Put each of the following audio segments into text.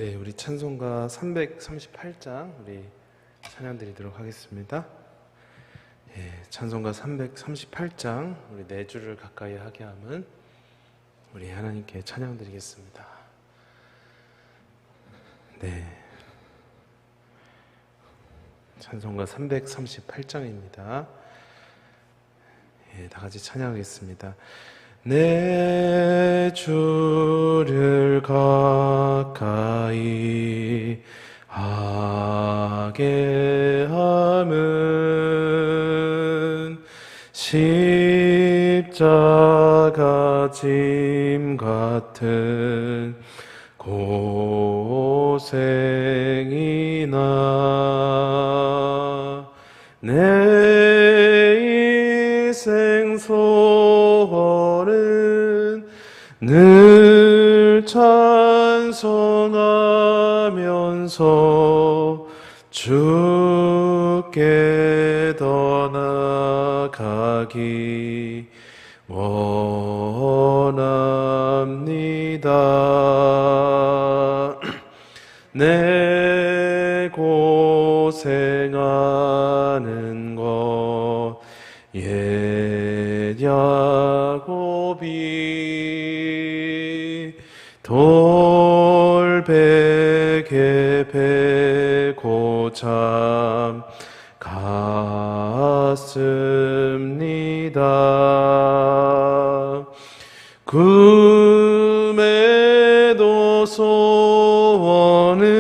네, 우리 찬송가 338장 우리 찬양 드리도록 하겠습니다. 찬송가 338장 우리 네 줄을 가까이 하게 함은 우리 하나님께 찬양 드리겠습니다. 네, 찬송가 338장입니다. 다 같이 찬양하겠습니다. 내 주를 가까이 하게 함은 십자가 짐 같은 고생이나 내 인생 소원은 늘 찬송하면서 주께 더 나아가기 원합니다. 내 고생하는 것 옛 야곱이 돌베개 베고 참 갔습니다. 금에도 소원은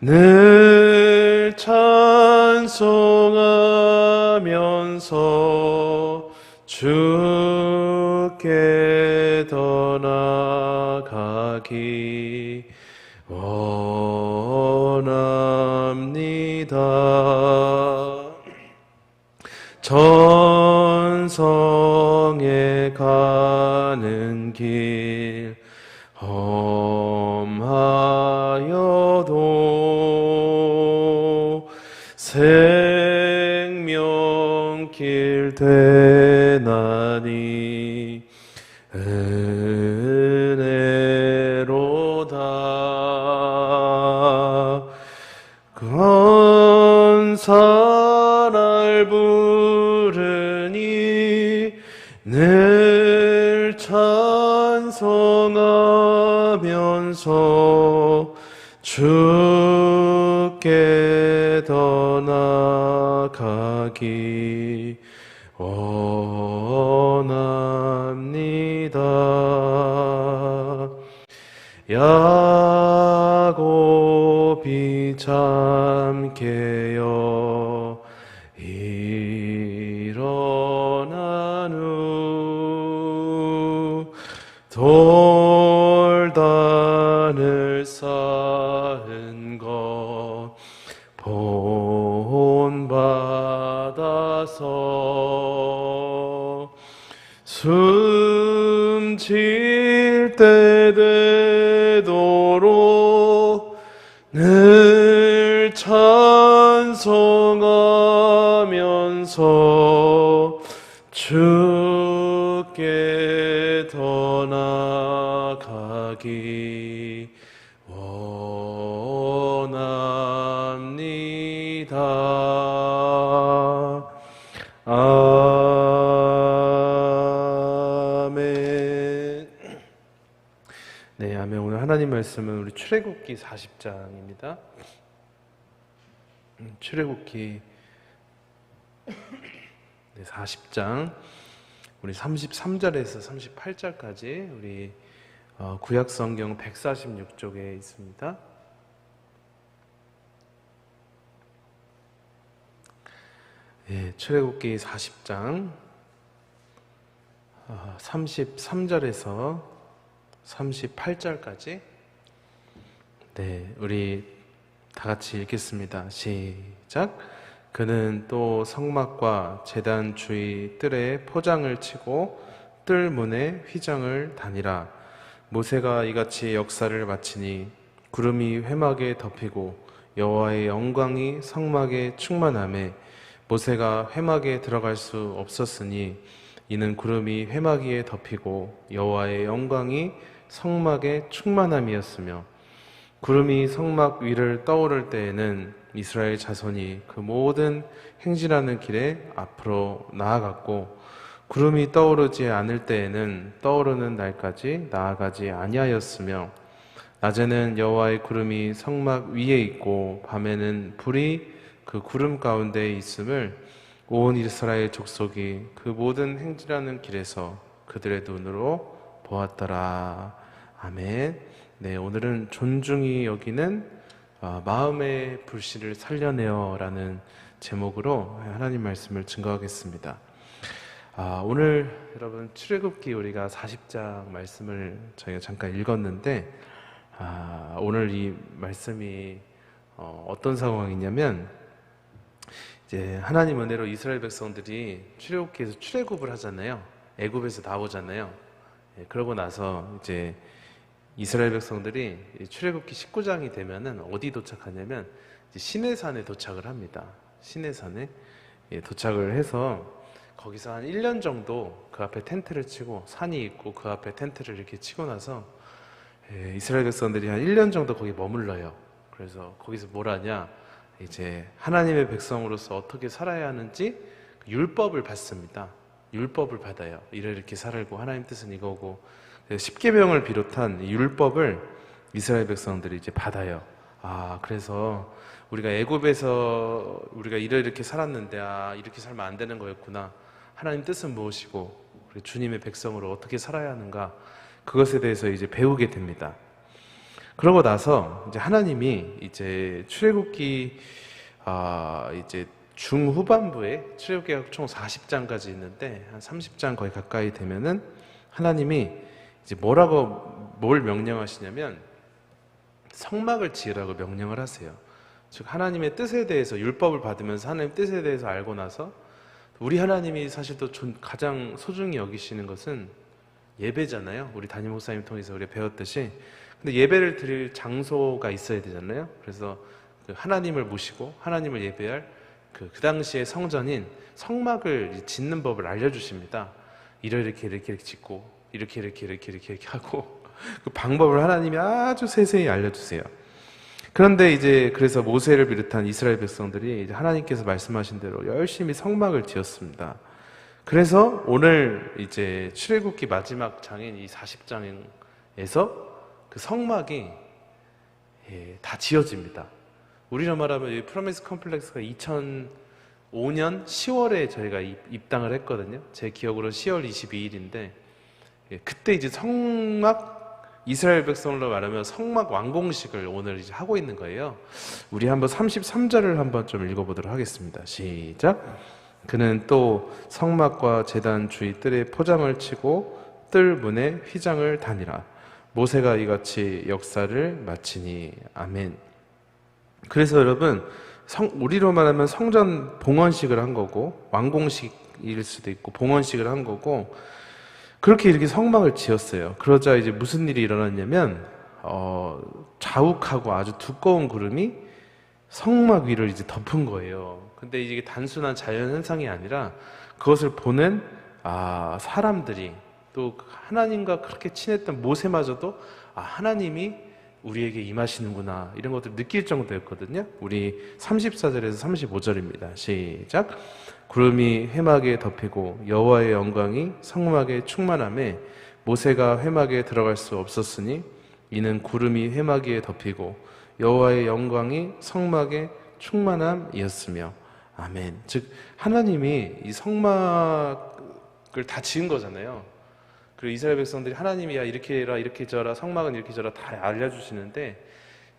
늘 찬송하면서 주께 더 나아가기 원합니다. 전성에 가는 길 험하여도 생명길 되나니 은혜로다. 건사날 부르니 늘 찬송하면서 주께 더 나아가기 원합니다. 야곱이 잠 깨어 일어난 후 돌단을 쌓은 것 본받아서 숨질 때 되도록 늘 찬송하면서 주께 더 나아가기 원합니다. 아멘. 네, 아멘. 오늘 하나님 말씀은 우리 출애굽기 40장입니다. 출애굽기 40장 우리 33절에서 38절까지 우리 구약 성경 146쪽에 있습니다. 출애굽기 40장 33절에서 38절까지 우리 다 같이 읽겠습니다. 시작. 그는 또 성막과 제단 주위 뜰에 포장을 치고 뜰 문에 휘장을 다니라. 모세가 이같이 역사를 마치니 구름이 회막에 덮이고 여호와의 영광이 성막에 충만하매 모세가 회막에 들어갈 수 없었으니 이는 구름이 회막 위에 덮이고 여호와의 영광이 성막에 충만함이었으며 구름이 성막 위를 떠오를 때에는 이스라엘 자손이 그 모든 행진하는 길에 앞으로 나아갔고, 구름이 떠오르지 않을 때에는 떠오르는 날까지 나아가지 아니하였으며, 낮에는 여호와의 구름이 성막 위에 있고 밤에는 불이 그 구름 가운데에 있음을 온 이스라엘 족속이 그 모든 행진하는 길에서 그들의 눈으로 보았더라. 아멘. 네, 오늘은 존중이 여기는 마음의 불씨를 살려내어라는 제목으로 하나님 말씀을 증거하겠습니다. 오늘 여러분 출애굽기 우리가 40장 말씀을 저희가 잠깐 읽었는데, 오늘 이 말씀이 어떤 상황이냐면, 이제 하나님 은혜로 이스라엘 백성들이 출애굽기에서 출애굽을 하잖아요. 애굽에서 나오잖아요. 그러고 나서 이제 이스라엘 백성들이 출애굽기 19장이 되면은 어디 도착하냐면 이제 시내산에 도착을 합니다. 시내산에 도착을 해서 거기서 한 1년 정도 그 앞에 텐트를 치고, 산이 있고 그 앞에 텐트를 이렇게 치고 나서 이스라엘 백성들이 한 1년 정도 거기 머물러요. 그래서 거기서 뭘 하냐, 이제 하나님의 백성으로서 어떻게 살아야 하는지 율법을 받습니다. 율법을 받아요. 이렇게 살고 하나님 뜻은 이거고, 십계명을 비롯한 율법을 이스라엘 백성들이 이제 받아요. 그래서 우리가 애굽에서 우리가 이렇게 살았는데 이렇게 살면 안 되는 거였구나. 하나님 뜻은 무엇이고 주님의 백성으로 어떻게 살아야 하는가, 그것에 대해서 이제 배우게 됩니다. 그러고 나서 이제 하나님이 이제 출애굽기 이제 중후반부에, 출애굽기가 총 40장까지 있는데 한 30장 거의 가까이 되면은 하나님이 이제 뭘 명령하시냐면 성막을 지으라고 명령을 하세요. 즉 하나님의 뜻에 대해서, 율법을 받으면서 하나님의 뜻에 대해서 알고 나서, 우리 하나님이 사실 또 가장 소중히 여기시는 것은 예배잖아요. 우리 담임 목사님 통해서 우리가 배웠듯이. 근데 예배를 드릴 장소가 있어야 되잖아요. 그래서 그 하나님을 모시고 하나님을 예배할 그 당시의 성전인 성막을 짓는 법을 알려주십니다. 이렇게 짓고 이렇게 하고 그 방법을 하나님이 아주 세세히 알려주세요. 그런데 이제 그래서 모세를 비롯한 이스라엘 백성들이 이제 하나님께서 말씀하신 대로 열심히 성막을 지었습니다. 그래서 오늘 이제 출애굽기 마지막 장인 이 40장에서 그 성막이 다 지어집니다. 우리로 말하면 이 프로미스 컴플렉스가 2005년 10월에 저희가 입당을 했거든요. 제 기억으로 10월 22일인데 그때 이제 성막, 이스라엘 백성으로 말하면 성막 완공식을 오늘 이제 하고 있는 거예요. 우리 한번 33절을 한번 좀 읽어보도록 하겠습니다. 시작. 그는 또 성막과 제단 주위 뜰에 포장을 치고 뜰 문에 휘장을 다니라. 모세가 이같이 역사를 마치니. 아멘. 그래서 여러분, 우리로 말하면 성전 봉헌식을 한 거고, 완공식일 수도 있고 봉헌식을 한 거고, 그렇게 이렇게 성막을 지었어요. 그러자 이제 무슨 일이 일어났냐면 자욱하고 아주 두꺼운 구름이 성막 위를 이제 덮은 거예요. 근데 이게 단순한 자연 현상이 아니라 그것을 보는 사람들이, 또 하나님과 그렇게 친했던 모세마저도 하나님이 우리에게 임하시는구나, 이런 것들을 느낄 정도였거든요. 우리 34절에서 35절입니다. 시작. 구름이 회막에 덮이고 여호와의 영광이 성막에 충만함에 모세가 회막에 들어갈 수 없었으니 이는 구름이 회막 위에 덮이고 여호와의 영광이 성막에 충만함이었으며. 아멘. 즉 하나님이 이 성막을 다 지은 거잖아요. 그리고 이스라엘 백성들이 하나님이 이렇게 해라, 이렇게 져라, 성막은 이렇게 져라 다 알려주시는데,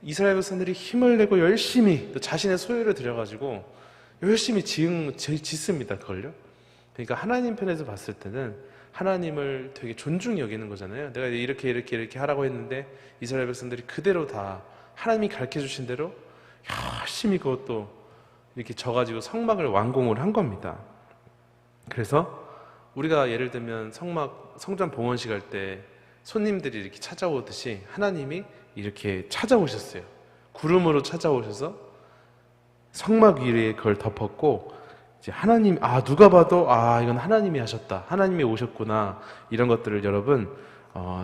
이스라엘 백성들이 힘을 내고 열심히 또 자신의 소유를 들여가지고 열심히 짓습니다. 그걸요. 그러니까 하나님 편에서 봤을 때는 하나님을 되게 존중히 여기는 거잖아요. 내가 이렇게 하라고 했는데 이스라엘 백성들이 그대로 다 하나님이 가르쳐 주신 대로 열심히 그것도 이렇게 져가지고 성막을 완공을 한 겁니다. 그래서 우리가 예를 들면 성전 봉헌식 할 때 손님들이 이렇게 찾아오듯이 하나님이 이렇게 찾아오셨어요. 구름으로 찾아오셔서 성막 위에 그걸 덮었고, 이제 하나님, 누가 봐도 이건 하나님이 하셨다, 하나님이 오셨구나, 이런 것들을 여러분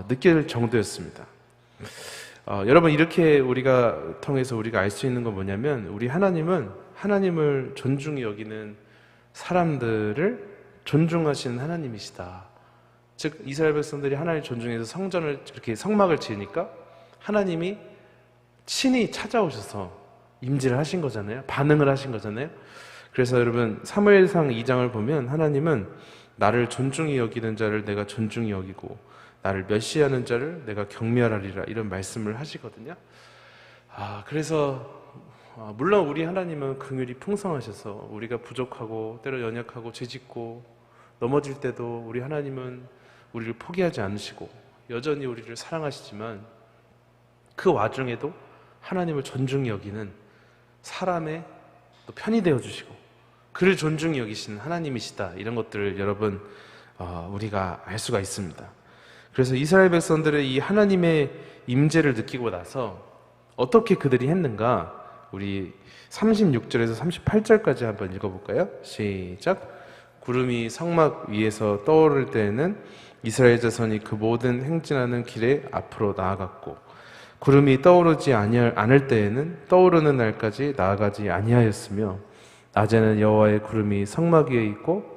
느낄 정도였습니다. 여러분, 이렇게 우리가 통해서 우리가 알 수 있는 건 뭐냐면, 우리 하나님은 하나님을 존중히 여기는 사람들을 존중하시는 하나님이시다. 즉, 이스라엘 백성들이 하나님을 존중해서 성전을 이렇게 성막을 지으니까 하나님이 친히 찾아오셔서 임재를 하신 거잖아요. 반응을 하신 거잖아요. 그래서 여러분, 사무엘상 2장을 보면 하나님은 나를 존중히 여기는 자를 내가 존중히 여기고 나를 멸시하는 자를 내가 경멸하리라, 이런 말씀을 하시거든요. 그래서 물론 우리 하나님은 긍휼이 풍성하셔서 우리가 부족하고 때로 연약하고 죄짓고 넘어질 때도 우리 하나님은 우리를 포기하지 않으시고 여전히 우리를 사랑하시지만, 그 와중에도 하나님을 존중히 여기는 사람의 또 편이 되어 주시고 그를 존중히 여기시는 하나님이시다, 이런 것들을 여러분 우리가 알 수가 있습니다. 그래서 이스라엘 백성들의 이 하나님의 임재를 느끼고 나서 어떻게 그들이 했는가, 우리 36절에서 38절까지 한번 읽어볼까요? 시작. 구름이 성막 위에서 떠오를 때에는 이스라엘 자손이 그 모든 행진하는 길에 앞으로 나아갔고, 구름이 떠오르지 않을 때에는 떠오르는 날까지 나아가지 아니하였으며, 낮에는 여호와의 구름이 성막 위에 있고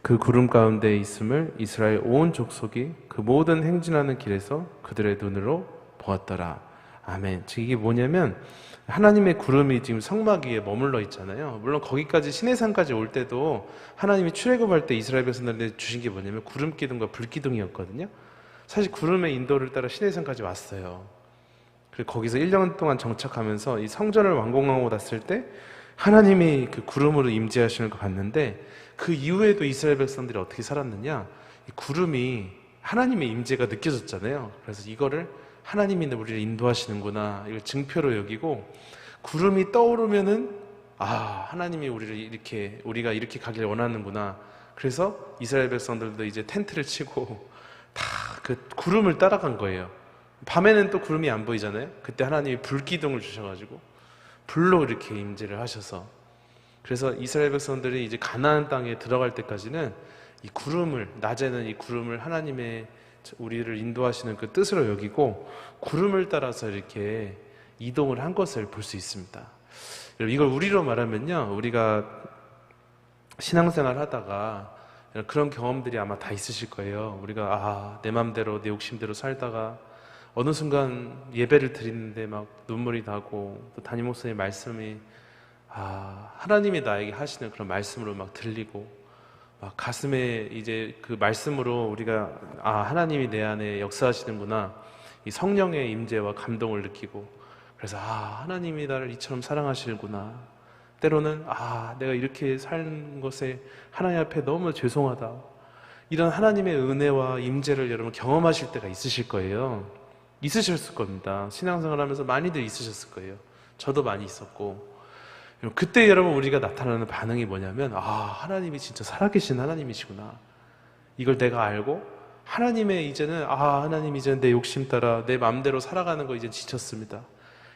그 구름 가운데 있음을 이스라엘 온 족속이 그 모든 행진하는 길에서 그들의 눈으로 보았더라. 아멘. 즉 이게 뭐냐면, 하나님의 구름이 지금 성막 위에 머물러 있잖아요. 물론 거기까지 시내산까지 올 때도 하나님이 출애굽할 때 이스라엘 백성들한테 주신 게 뭐냐면 구름 기둥과 불 기둥이었거든요. 사실 구름의 인도를 따라 시내산까지 왔어요. 그리고 거기서 1년 동안 정착하면서 이 성전을 완공하고 났을 때 하나님이 그 구름으로 임재하시는 걸 봤는데, 그 이후에도 이스라엘 백성들이 어떻게 살았느냐, 이 구름이 하나님의 임재가 느껴졌잖아요. 그래서 이거를 하나님이 우리를 인도하시는구나, 이걸 증표로 여기고, 구름이 떠오르면은 하나님이 우리가 이렇게 가길 원하는구나. 그래서 이스라엘 백성들도 이제 텐트를 치고 다 그 구름을 따라간 거예요. 밤에는 또 구름이 안 보이잖아요. 그때 하나님이 불기둥을 주셔가지고 불로 이렇게 임재를 하셔서, 그래서 이스라엘 백성들이 이제 가나안 땅에 들어갈 때까지는 이 구름을, 낮에는 이 구름을 하나님의 우리를 인도하시는 그 뜻으로 여기고 구름을 따라서 이렇게 이동을 한 것을 볼 수 있습니다. 여러분, 이걸 우리로 말하면요, 우리가 신앙생활 하다가 그런 경험들이 아마 다 있으실 거예요. 우리가 내 맘대로 내 욕심대로 살다가 어느 순간 예배를 드리는데 막 눈물이 나고, 또 담임 목사님 말씀이 하나님이 나에게 하시는 그런 말씀으로 막 들리고, 막 가슴에 이제 그 말씀으로 우리가 하나님이 내 안에 역사하시는구나, 이 성령의 임재와 감동을 느끼고, 그래서 하나님이 나를 이처럼 사랑하시는구나, 때로는 내가 이렇게 사는 것에 하나님 앞에 너무 죄송하다, 이런 하나님의 은혜와 임재를 여러분 경험하실 때가 있으실 거예요. 있으셨을 겁니다. 신앙생활 하면서 많이들 있으셨을 거예요. 저도 많이 있었고. 그때 여러분 우리가 나타나는 반응이 뭐냐면, 하나님이 진짜 살아계신 하나님이시구나, 이걸 내가 알고, 하나님의 이제는 하나님 이제는 내 욕심 따라 내 마음대로 살아가는 거 이제 지쳤습니다.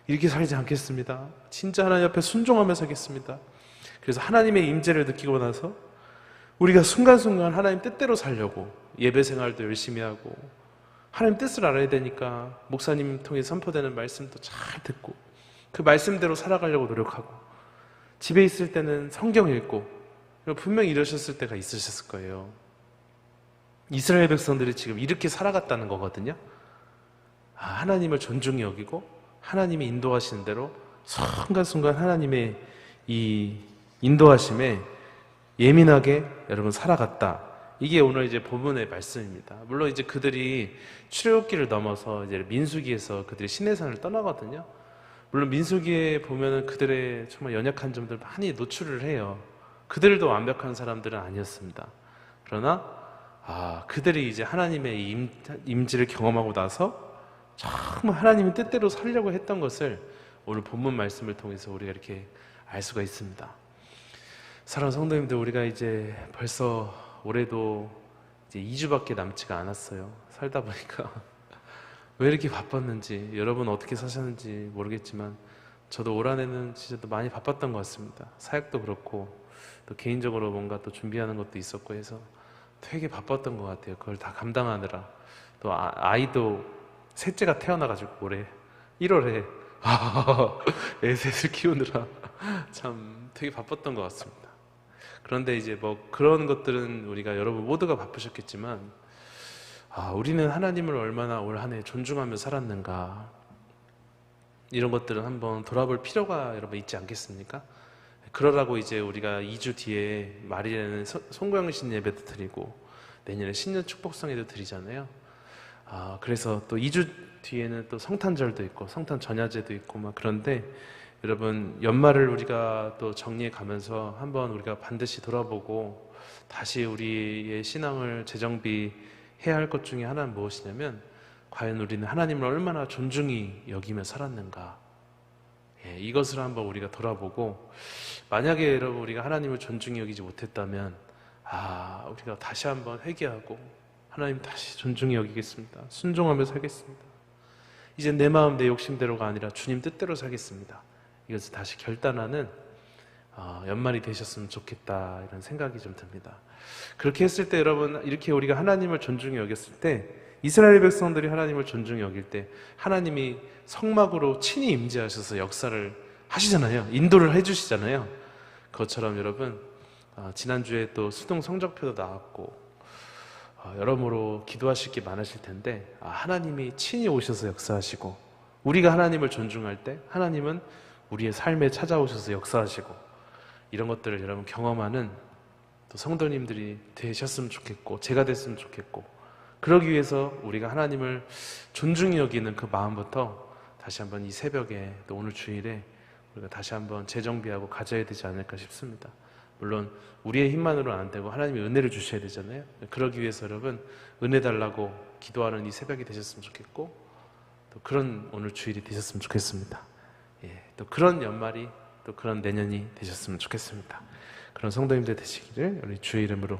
이렇게 살지 않겠습니다. 진짜 하나님 앞에 순종하며 살겠습니다. 그래서 하나님의 임재를 느끼고 나서 우리가 순간순간 하나님 뜻대로 살려고 예배 생활도 열심히 하고, 하나님 뜻을 알아야 되니까 목사님 통해 선포되는 말씀도 잘 듣고 그 말씀대로 살아가려고 노력하고, 집에 있을 때는 성경 읽고, 분명히 이러셨을 때가 있으셨을 거예요. 이스라엘 백성들이 지금 이렇게 살아갔다는 거거든요. 하나님을 존중히 여기고 하나님이 인도하시는 대로 순간순간 하나님의 이 인도하심에 예민하게 여러분 살아갔다. 이게 오늘 이제 본문의 말씀입니다. 물론 이제 그들이 출애굽기를 넘어서 이제 민수기에서 그들이 시내산을 떠나거든요. 물론 민수기에 보면은 그들의 정말 연약한 점들 많이 노출을 해요. 그들도 완벽한 사람들은 아니었습니다. 그러나 그들이 이제 하나님의 임재를 경험하고 나서 정말 하나님의 뜻대로 살려고 했던 것을 오늘 본문 말씀을 통해서 우리가 이렇게 알 수가 있습니다. 사랑하는 성도님들, 우리가 이제 벌써 올해도 이제 2주밖에 남지가 않았어요. 살다 보니까 왜 이렇게 바빴는지, 여러분 어떻게 사셨는지 모르겠지만 저도 올 한해는 진짜 또 많이 바빴던 것 같습니다. 사역도 그렇고 또 개인적으로 뭔가 또 준비하는 것도 있었고 해서 되게 바빴던 것 같아요. 그걸 다 감당하느라. 또 아이도 셋째가 태어나가지고 올해 1월에 애셋을 키우느라 참 되게 바빴던 것 같습니다. 그런데 이제 뭐 그런 것들은 우리가 여러분 모두가 바쁘셨겠지만 우리는 하나님을 얼마나 올 한 해 존중하며 살았는가, 이런 것들은 한번 돌아볼 필요가 여러분 있지 않겠습니까? 그러라고 이제 우리가 2주 뒤에 말일에는 송구영신 예배도 드리고 내년에 신년 축복성회도 드리잖아요. 그래서 또 2주 뒤에는 또 성탄절도 있고 성탄 전야제도 있고 막 그런데, 여러분 연말을 우리가 또 정리해 가면서 한번 우리가 반드시 돌아보고 다시 우리의 신앙을 재정비해야 할 것 중에 하나는 무엇이냐면, 과연 우리는 하나님을 얼마나 존중히 여기며 살았는가, 이것을 한번 우리가 돌아보고, 만약에 여러분 우리가 하나님을 존중히 여기지 못했다면 우리가 다시 한번 회개하고 하나님 다시 존중히 여기겠습니다. 순종하며 살겠습니다. 이제 내 마음 내 욕심대로가 아니라 주님 뜻대로 살겠습니다. 이것을 다시 결단하는 연말이 되셨으면 좋겠다, 이런 생각이 좀 듭니다. 그렇게 했을 때 여러분, 이렇게 우리가 하나님을 존중히 여겼을 때, 이스라엘 백성들이 하나님을 존중히 여길 때 하나님이 성막으로 친히 임재하셔서 역사를 하시잖아요. 인도를 해주시잖아요. 그것처럼 여러분, 지난주에 또 수동 성적표도 나왔고 여러모로 기도하실 게 많으실 텐데, 하나님이 친히 오셔서 역사하시고, 우리가 하나님을 존중할 때 하나님은 우리의 삶에 찾아오셔서 역사하시고, 이런 것들을 여러분 경험하는 또 성도님들이 되셨으면 좋겠고, 제가 됐으면 좋겠고, 그러기 위해서 우리가 하나님을 존중히 여기는 그 마음부터 다시 한번 이 새벽에 또 오늘 주일에 우리가 다시 한번 재정비하고 가져야 되지 않을까 싶습니다. 물론 우리의 힘만으로는 안 되고 하나님이 은혜를 주셔야 되잖아요. 그러기 위해서 여러분 은혜 달라고 기도하는 이 새벽이 되셨으면 좋겠고, 또 그런 오늘 주일이 되셨으면 좋겠습니다. 또 그런 연말이, 또 그런 내년이 되셨으면 좋겠습니다. 그런 성도님들 되시기를 우리 주의 이름으로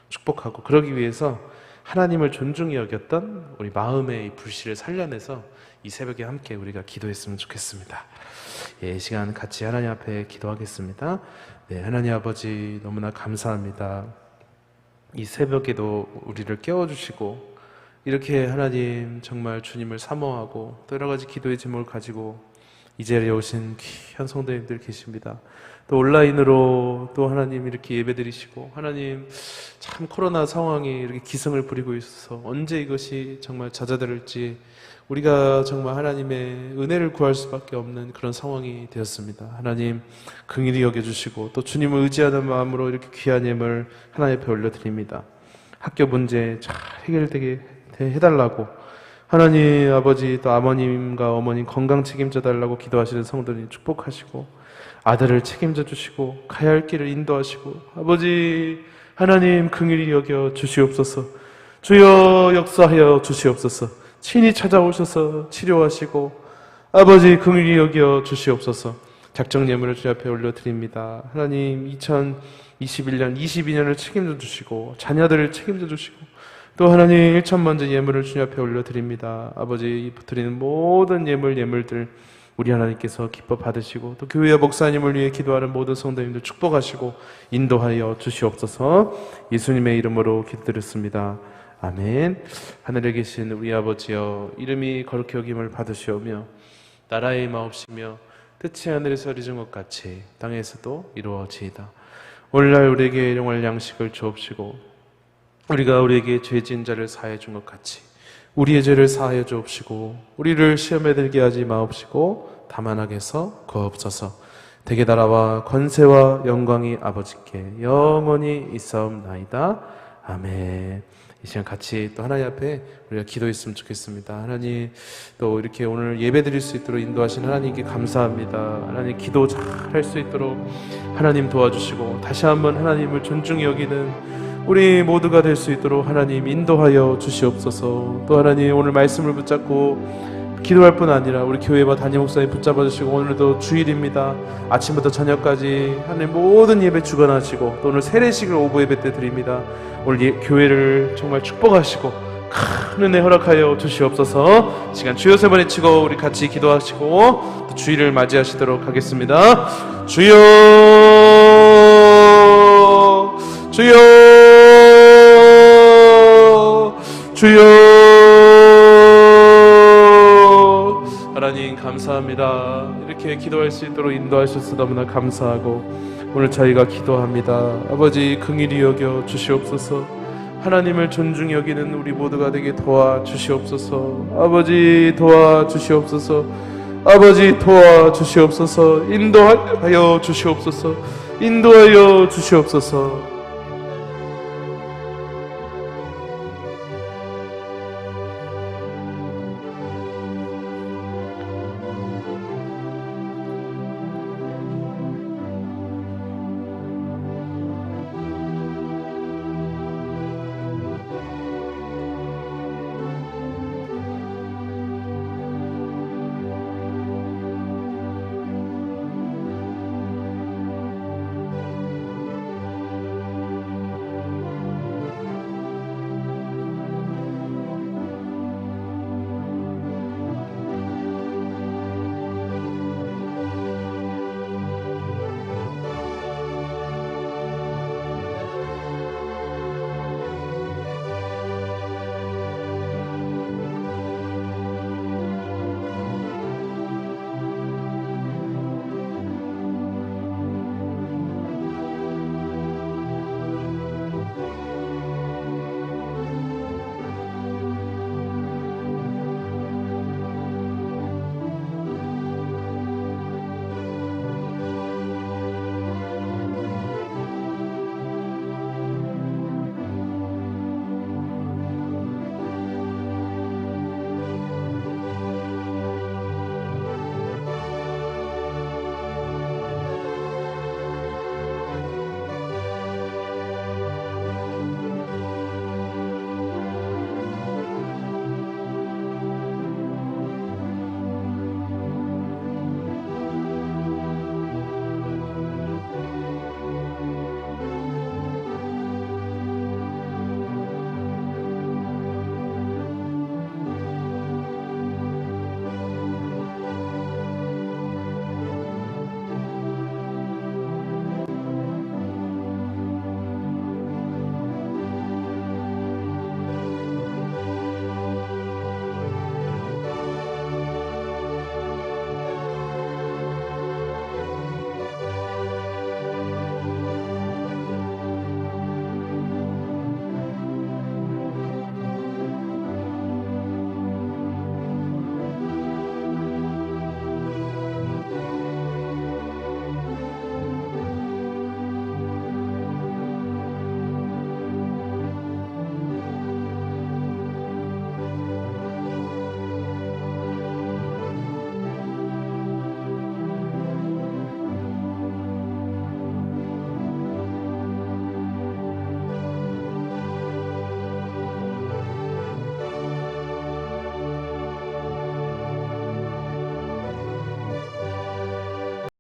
축복하고, 그러기 위해서 하나님을 존중히 여겼던 우리 마음의 이 불씨를 살려내서 이 새벽에 함께 우리가 기도했으면 좋겠습니다. 이 시간 같이 하나님 앞에 기도하겠습니다. 하나님 아버지, 너무나 감사합니다. 이 새벽에도 우리를 깨워주시고, 이렇게 하나님 정말 주님을 사모하고 또 여러 가지 기도의 제목을 가지고 이 자리에 오신 귀한 성도님들 계십니다. 또 온라인으로 또 하나님 이렇게 예배드리시고, 하나님 참 코로나 상황이 이렇게 기승을 부리고 있어서 언제 이것이 정말 잦아들을지 우리가 정말 하나님의 은혜를 구할 수밖에 없는 그런 상황이 되었습니다. 하나님 긍휼히 여겨주시고, 또 주님을 의지하는 마음으로 이렇게 귀한 예물 하나님 앞에 올려드립니다. 학교 문제 잘 해결되게 해달라고, 하나님 아버지 또 아버님과 어머님 건강 책임져 달라고 기도하시는 성도님 축복하시고, 아들을 책임져 주시고 가야 할 길을 인도하시고, 아버지 하나님 긍휼히 여겨 주시옵소서. 주여 역사하여 주시옵소서. 친히 찾아오셔서 치료하시고 아버지 긍휼히 여겨 주시옵소서. 작정 예물을 주 앞에 올려드립니다. 하나님 2021년 22년을 책임져 주시고 자녀들을 책임져 주시고, 또 하나님 1천 먼저 예물을 주 앞에 올려드립니다. 아버지 드리는 모든 예물들 우리 하나님께서 기뻐 받으시고, 또 교회와 목사님을 위해 기도하는 모든 성도님들 축복하시고 인도하여 주시옵소서. 예수님의 이름으로 기도드렸습니다. 아멘. 하늘에 계신 우리 아버지여, 이름이 거룩히 여김을 받으시오며 나라의 마옵시며 뜻이 하늘에서 이루어진 것 같이 땅에서도 이루어지이다. 오늘날 우리에게 일용할 양식을 주옵시고, 우리가 우리에게 죄진 자를 사하여 준 것 같이 우리의 죄를 사하여 주옵시고, 우리를 시험에 들게 하지 마옵시고 다만 악에서 구하옵소서. 대개 나라와 권세와 영광이 아버지께 영원히 있사옵나이다. 아멘. 이 시간 같이 또 하나님 앞에 우리가 기도했으면 좋겠습니다. 하나님, 또 이렇게 오늘 예배 드릴 수 있도록 인도하신 하나님께 감사합니다. 하나님 기도 잘 할 수 있도록 하나님 도와주시고, 다시 한번 하나님을 존중히 여기는 우리 모두가 될 수 있도록 하나님 인도하여 주시옵소서. 또 하나님 오늘 말씀을 붙잡고 기도할 뿐 아니라 우리 교회와 담임 목사님 붙잡아 주시고, 오늘도 주일입니다. 아침부터 저녁까지 하나님 모든 예배 주관하시고, 또 오늘 세례식을 오후 예배 때 드립니다. 오늘 교회를 정말 축복하시고 큰 은혜 허락하여 주시옵소서. 시간 주여 세 번 외치고 우리 같이 기도하시고 또 주일을 맞이하시도록 하겠습니다. 주여 주여 주여 하나님 감사합니다. 이렇게 기도할 수 있도록 인도하셔서 너무나 감사하고 오늘 저희가 기도합니다. 아버지 긍휼히 여겨 주시옵소서. 하나님을 존중히 여기는 우리 모두가 되게 도와주시옵소서. 아버지 도와주시옵소서. 아버지 도와주시옵소서. 인도하여 주시옵소서. 인도하여 주시옵소서.